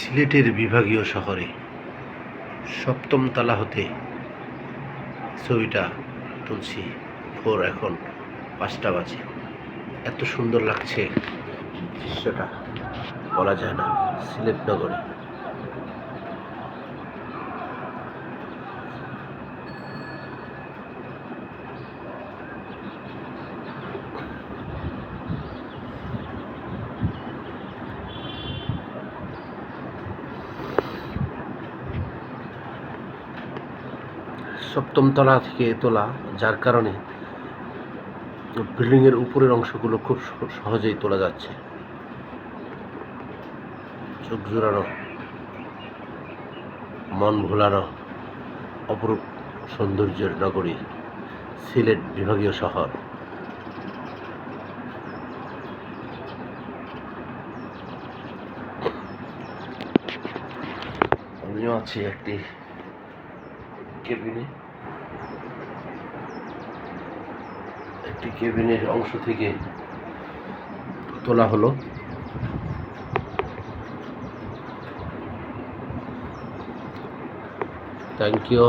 সিলেটের বিভাগীয় শহরে সপ্তম তলা হতে ছবিটা তুলছি। ভোর এখন 5টা বাজে। এত সুন্দর লাগছে দৃশ্যটা, বলা যায় না। সিলেট নগরে সপ্তম তলা থেকে তোলা, যার কারণে বিল্ডিংয়ের উপরের অংশগুলো খুব সহজেই তোলা যাচ্ছে। চোখ জোড়ানো, মন ভোলানো অপরূপ সৌন্দর্যের নগরী সিলেট বিভাগীয় শহর। আমিও আছি একটি কেবিনের অংশ থেকে তোলা হলো। Thank you.